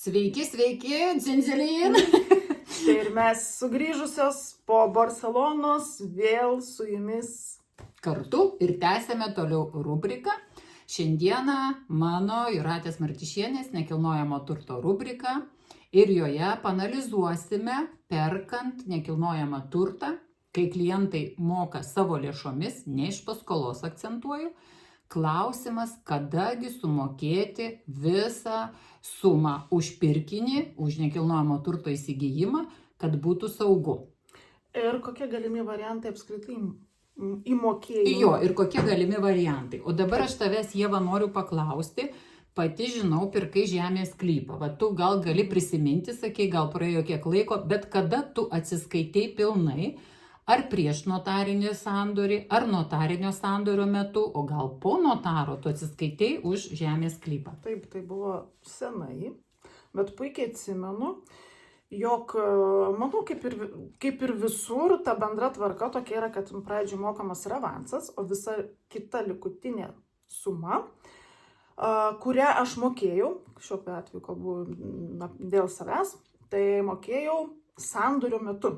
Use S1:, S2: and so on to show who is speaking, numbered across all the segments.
S1: Sveiki, sveiki, Dzinzelin.
S2: Tai ir mes sugrįžusios po Barcelonos vėl su jumis
S1: Kartu ir tęsėme toliau rubriką. Šiandieną mano Jūratės Martišienės nekilnojamo turto rubrika ir joje panalizuosime, perkant nekilnojamą turtą, kai klientai moka savo lėšomis, ne iš paskolos akcentuoju, klausimas, kadagi sumokėti visą sumą už pirkinį, už nekilnojamo turto įsigijimą, kad būtų saugu.
S2: ir kokie galimi variantai apskritai įmokėjimo.
S1: Jo, ir kokie galimi variantai. O dabar aš tavęs, Ieva, noriu paklausti, pati žinau, pirkai žemės sklypą. Va, tu gal gali prisiminti, sakei, gal praėjo kiek laiko, bet kada tu atsiskaitei pilnai, ar prieš notarinį sandorį, ar notarinio sandorio metu, o gal po notaro tu atsiskaitei už žemės sklypą.
S2: Taip, tai buvo senai, bet puikiai atsimenu, jog, manau, kaip ir visur, ta bendra tvarka tokia yra, kad pradžioj mokamas yra avansas, o visa kita likutinė suma, kurią aš mokėjau, šiuo atveju kalbu dėl savęs, tai mokėjau sandorio metu.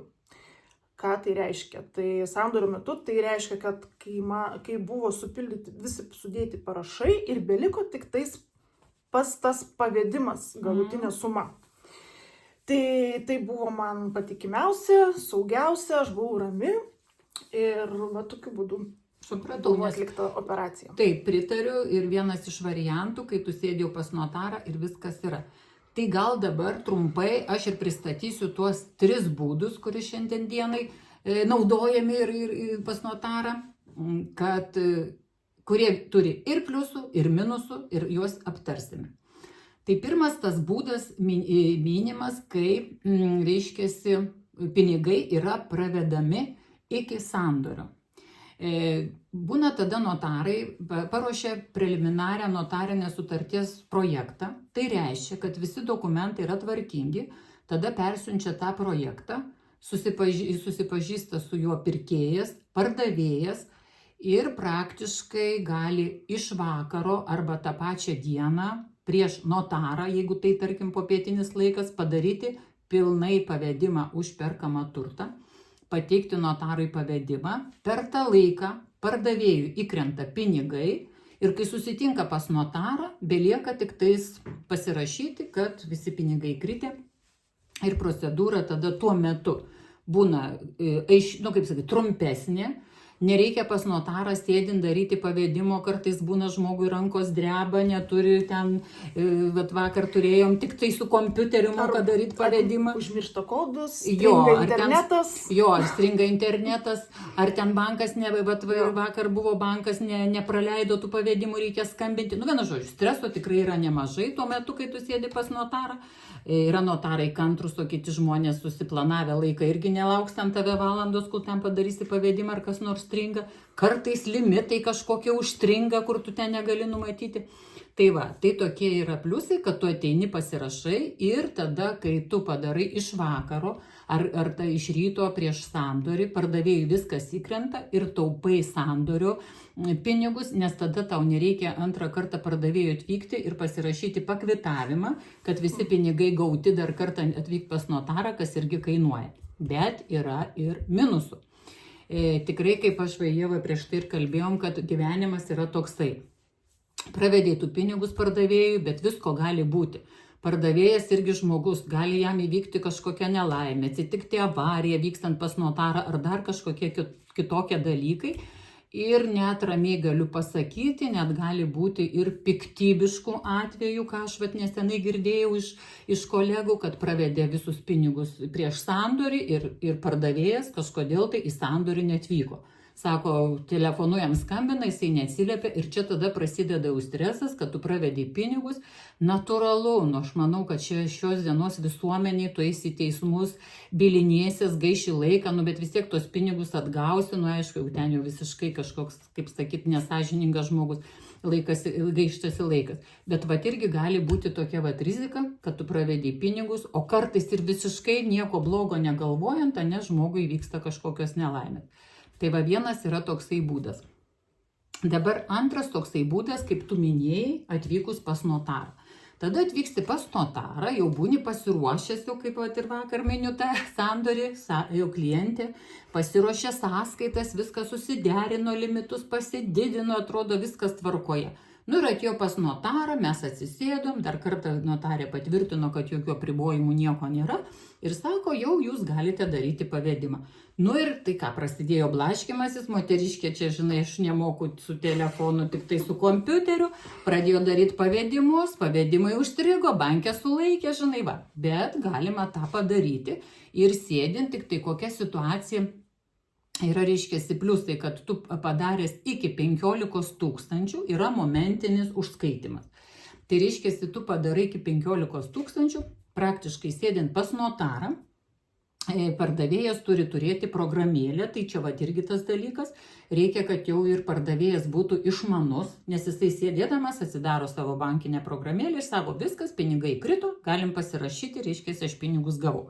S2: Ką tai reiškia? Tai sandorio metu tai reiškia, kad kai buvo supildyti visi sudėti parašai ir beliko tik tais pas tas pavedimas, galutinė suma. Tai buvo man patikimiausia, saugiausia, aš buvau rami ir va, tokiu būdu
S1: Supratau,
S2: buvo
S1: nes
S2: atlikta operacija.
S1: taip, pritariu ir vienas iš variantų, kai tu sėdėjau pas notarą ir viskas yra. Tai gal dabar trumpai aš ir pristatysiu tuos 3 būdus, kuris šiandien dienai naudojami ir pas notarą, kurie turi ir pliusų, ir minusų, ir juos aptarsime. Tai pirmas tas būdas minimas, kai, reiškiasi, pinigai yra pravedami iki sandorio. Būna tada notarai paruošia preliminarią notarinę sutarties projektą. Tai reiškia, kad visi dokumentai yra tvarkingi, tada persiunčia tą projektą, susipažįsta su juo pirkėjas, pardavėjas ir praktiškai gali iš vakaro arba tą pačią dieną prieš notarą, jeigu tai tarkim popietinis laikas, padaryti pilnai pavedimą už perkamą turtą, pateikti notarui pavedimą, per tą laiką pardavėjui įkrenta pinigai ir kai susitinka pas notarą, belieka tik tais pasirašyti, kad visi pinigai kritę ir procedūra tada tuo metu būna, trumpesnė. Nereikia pas notarą sėdint daryti pavedimo, kartais būna žmogui rankos dreba, neturi ten, vakar turėjom, tik tai su kompiuteriu moka daryti pavedimą.
S2: Užmiršta kodus, stringa internetas.
S1: Stringa internetas, ar ten bankas, vakar buvo bankas, nepraleido tų pavedimų, reikia skambinti. Vienu žodžiu, streso tikrai yra nemažai tuo metu, kai tu sėdi pas notarą. Yra notarai kantrus, o kiti žmonės susiplanavę laiką irgi nelauks ten tave valandos, kol ten padarysi pavedimą ar kas nors stringa. Kartais limitai kažkokie užstringa, kur tu ten negali numatyti. Tai va, tai tokie yra pliusai, kad tu ateini pasirašai ir tada, kai tu padarai iš vakaro ar tai iš ryto prieš sandorį, pardavėjui viskas įkrenta ir taupai sandorio pinigus, nes tada tau nereikia antrą kartą pardavėjui atvykti ir pasirašyti pakvitavimą, kad visi pinigai gauti dar kartą atvykti pas notarą, kas irgi kainuoja. Bet yra ir minusų. Tikrai, kaip aš Ieva prieš tai ir kalbėjom, kad gyvenimas yra toksai. Pravedėtų pinigus pardavėjui, bet visko gali būti. Pardavėjas irgi žmogus, gali jam įvykti kažkokia nelaimė, atsitikti avarija vykstant pas notarą ar dar kažkokie kitokie dalykai. Ir net ramiai galiu pasakyti, net gali būti ir piktybiškų atvejų, ką aš nesenai girdėjau iš kolegų, kad pravedė visus pinigus prieš sandorį ir pardavėjas kažkodėl tai į sandorį neatvyko. Sako, telefonu jam skambina, jisai neatsiliepia ir čia tada prasideda jau stresas, kad tu pravedai pinigus. Natūralu, aš manau, kad šios dienos visuomeniai tu eisi į teismus, bylinėsies, gaiši laiką, bet vis tiek tos pinigus atgausi, aišku, jau ten jau visiškai kažkoks, kaip sakyti, nesąžiningas žmogus, gaištasi laikas. Bet irgi gali būti tokia rizika, kad tu pravedai pinigus, o kartais ir visiškai nieko blogo negalvojant, žmogui vyksta kažkokios nelaimės. Tai vienas yra toksai būdas. Dabar antras toksai būdas, kaip tu minėjai, atvykus pas notarą. Tada atvyksti pas notarą, jau būni pasiruošęs, jau kaip vat ir vakar miniu tą sandorį, jau klientė pasiruošė sąskaitas, viskas susiderino, limitus pasididino, atrodo viskas tvarkoje. Nu ir atėjo pas notarą, mes atsisėdom, dar kartą notarė patvirtino, kad jokių apribojimų nieko nėra ir sako, jau jūs galite daryti pavedimą. Nu ir tai ką, prasidėjo blaškymasis, moteriškė čia, žinai, aš nemoku su telefonu, tik tai su kompiuteriu, pradėjo daryti pavedimus, pavedimai užstrigo, bankė sulaikė, žinai, va. Bet galima tą padaryti ir sėdint, tik tai kokia situacija yra, reiškiasi, pliusai, kad tu padaręs iki 15 000 yra momentinis užskaitimas. Tai reiškiasi, tu padarai iki 15 000, praktiškai sėdint pas notarą, pardavėjas turi turėti programėlę, tai čia va irgi tas dalykas, reikia, kad jau ir pardavėjas būtų išmanus, nes jisai sėdėdamas atsidaro savo bankinę programėlę ir sako, viskas, pinigai krito, galim pasirašyti, reiškiasi, aš pinigus gavau.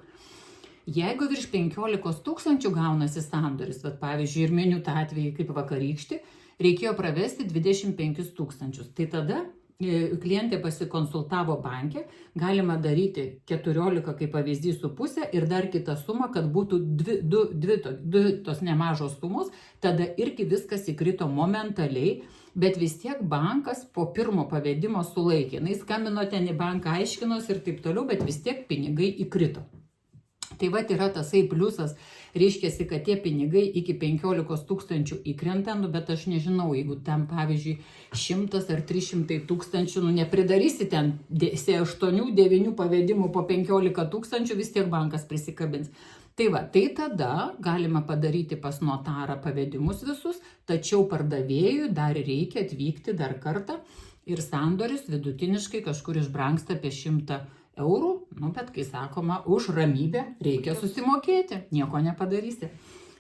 S1: Jeigu virš 15 000 gaunasi sandoris, bet pavyzdžiui, ir miniu tą atvejį kaip vakarykštį, reikėjo pravesti 25 000. Tai tada klientė pasikonsultavo banke, galima daryti 14 kaip pavyzdys su pusė ir dar kitą sumą, kad būtų dvi tos nemažos sumos, tada irgi viskas įkrito momentaliai, bet vis tiek bankas po pirmo pavedimo sulaikė. Na, skambino ten į banką, aiškinos ir taip toliau, bet vis tiek pinigai įkrito. Tai va yra tasai pliusas, reiškiasi, kad tie pinigai iki 15 000 įkrenta, nu, bet aš nežinau, jeigu ten, pavyzdžiui, 100 ar 300 000, nu, nepridarysi ten 8-9 pavedimų po 15 000, vis tiek bankas prisikabins. Tai va, tai tada galima padaryti pas notarą pavedimus visus, tačiau pardavėjui dar reikia atvykti dar kartą ir sandoris vidutiniškai kažkur išbrangsta apie 100 eurų, nu, bet kai sakoma, už ramybę reikia susimokėti, nieko nepadarysi.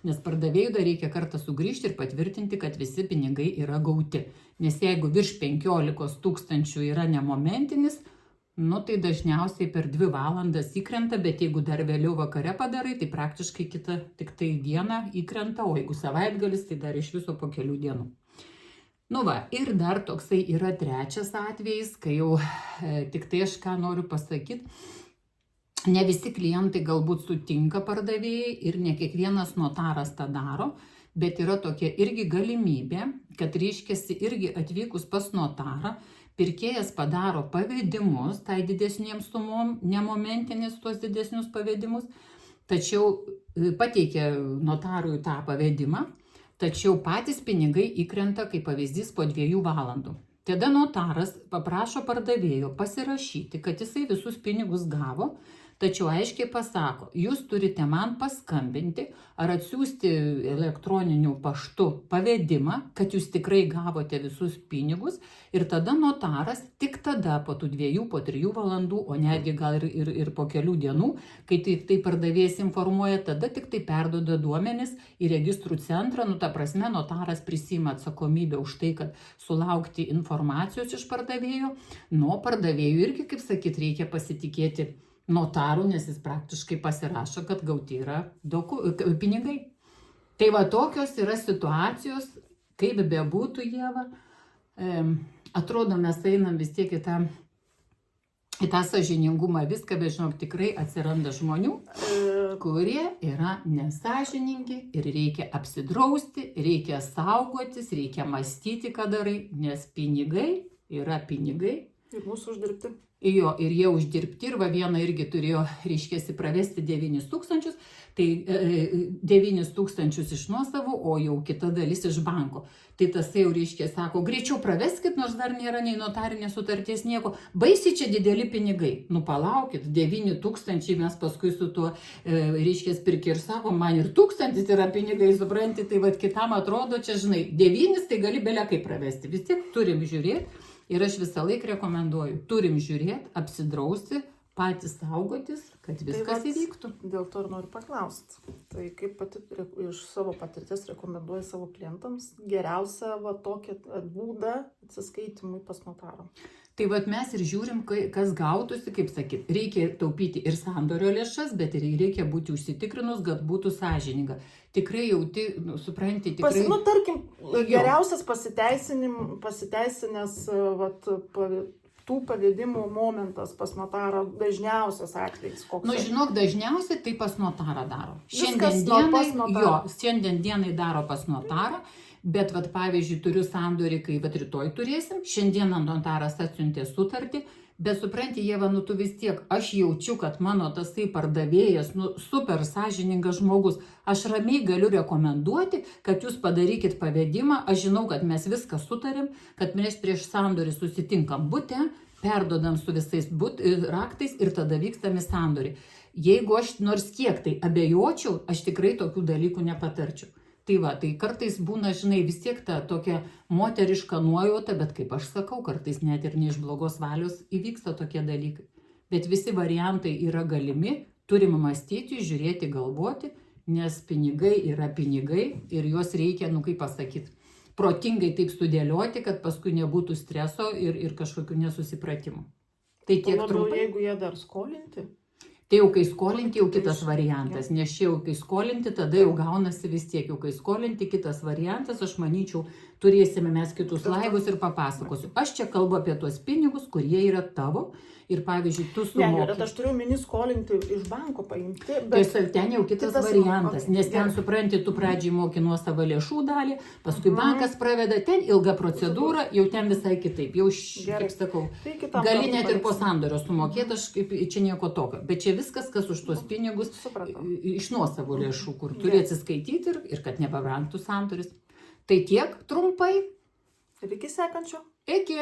S1: Nes pardavėjui dar reikia kartą sugrįžti ir patvirtinti, kad visi pinigai yra gauti. Nes jeigu virš 15 000 yra nemomentinis, nu, tai dažniausiai per 2 valandas įkrenta, bet jeigu dar vėliau vakare padarai, tai praktiškai kitą tik tai dieną įkrenta, o jeigu savaitgalis, tai dar iš viso po kelių dienų. Nu va, ir dar toksai yra trečias atvejis, kai jau tik tai aš ką noriu pasakyti, ne visi klientai galbūt sutinka pardavėjai ir ne kiekvienas notaras tą daro, bet yra tokia irgi galimybė, kad reiškiasi irgi atvykus pas notarą, pirkėjas padaro pavedimus, tai didesniems sumom, nemomentinis tuos didesnius pavedimus, tačiau pateikia notarui tą pavedimą, tačiau patys pinigai įkrenta kaip pavyzdys po 2 valandų. Tada notaras paprašo pardavėjo pasirašyti, kad jisai visus pinigus gavo, tačiau aiškiai pasako, jūs turite man paskambinti ar atsiųsti elektroniniu paštu pavedimą, kad jūs tikrai gavote visus pinigus ir tada notaras tik tada po tų 2, po 3 valandų, o netgi gal ir po kelių dienų, kai tai pardavėjas informuoja, tada tik tai perduoda duomenis į registrų centrą, nu ta prasme notaras prisima atsakomybę už tai, kad sulaukti informacijos iš pardavėjo, nuo pardavėjų irgi, kaip sakyt, reikia pasitikėti notarų, nes jis praktiškai pasirašo, kad gauti yra pinigai. Tai va tokios yra situacijos, kaip bebūtų, Ieva, atrodo mes einam vis tiek į tą sąžiningumą viską, bet žinok, tikrai atsiranda žmonių, kurie yra nesąžiningi ir reikia apsidrausti, reikia saugotis, reikia mąstyti, ką darai, nes pinigai yra pinigai.
S2: Ir mūsų uždirbti.
S1: Jo, ir jie uždirbti, ir va vieną irgi turėjo, reiškiasi, pravesti 9 000, tai 9 000 iš nuosavų, o jau kita dalis iš banko. Tai tas jau, reiškia, sako, greičiau praveskit, nors dar nėra nei notarinės sutarties nieko, baisiai čia dideli pinigai. Nu palaukit, 9 000 mes paskui su tuo, reiškia, pirkė ir sako, man ir 1000 yra pinigai, supranti, tai va kitam atrodo, čia žinai, 9 tai gali belekai pravesti, vis tiek turim žiūrėti. Ir aš visą laiką rekomenduoju, turim žiūrėti, apsidrausti, patys saugotis, kad viskas įvyktų.
S2: Dėl to ir noriu paklausti. Tai kaip pati iš savo patirties rekomenduoju savo klientams geriausią tokį būdą atsiskaitimui pas notarą?
S1: Tai vat mes ir žiūrim, kas gautųsi, kaip sakyt, reikia taupyti ir sandorio lėšas, bet ir reikia būti užsitikrinus, kad būtų sąžininga. Tikrai jauti, supranti, tikrai...
S2: Tarkim, geriausias pasiteisinęs tų pavedimų momentas pas notarą dažniausias atvejis? Koks?
S1: Nu, žinok, dažniausiai tai pas notarą daro.
S2: Viskas pas notarą.
S1: Šiandien dienai daro pas notarą, bet, vat, pavyzdžiui, turiu sandorį, kai vat, rytoj turėsim, šiandieną notaras atsiuntė sutartį, bet supranti, Ieva, nu tu vis tiek, aš jaučiu, kad mano tasai pardavėjas, nu, super sąžiningas žmogus, aš ramiai galiu rekomenduoti, kad jūs padarykit pavedimą, aš žinau, kad mes viską sutarėm, kad mes prieš sandorį susitinkam bute, perdodam su visais raktais ir tada vykstam į sandorį. Jeigu aš nors kiek tai abejočiau, aš tikrai tokių dalykų nepatarčiau. Tai va, tai kartais būna, žinai, vis tiek ta tokia moteriška nuojauta, bet kaip aš sakau, kartais net ir ne iš blogos valios įvyksta tokie dalykai. Bet visi variantai yra galimi, turim mąstyti, žiūrėti, galvoti, nes pinigai yra pinigai ir juos reikia, nu kaip pasakyti, protingai taip sudėlioti, kad paskui nebūtų streso ir kažkokių nesusipratimų. Tai tiek trumpai.
S2: Jeigu jie dar skolinti?
S1: Tai jau kai skolinti, jau kitas variantas, nes čia jau kai skolinti, tada jau gaunasi vis tiek, jau kai skolinti, kitas variantas, aš manyčiau, turėsime mes kitus laivus ir papasakosiu. Aš čia kalbu apie tuos pinigus, kurie yra tavo ir pavyzdžiui, tu sumoki.
S2: Ne, bet aš turiu omeny skolinti iš banko paimti.
S1: Bet ten jau kitas variantas, nes ten supranti, tu pradžiai moki nuo savo lėšų dalį, paskui bankas praveda, ten ilga procedūra, jau ten visai kitaip, jau, kaip sakau, gali net ir po sandorio sumokėti, aš kaip čia nieko tokio, bet čia viskas, kas už tuos pinigus iš nuosavų lėšų, kur turi atsiskaityti ir kad nepabrangtų sandoris. Tai tiek trumpai.
S2: Ir iki sekančio.
S1: Iki.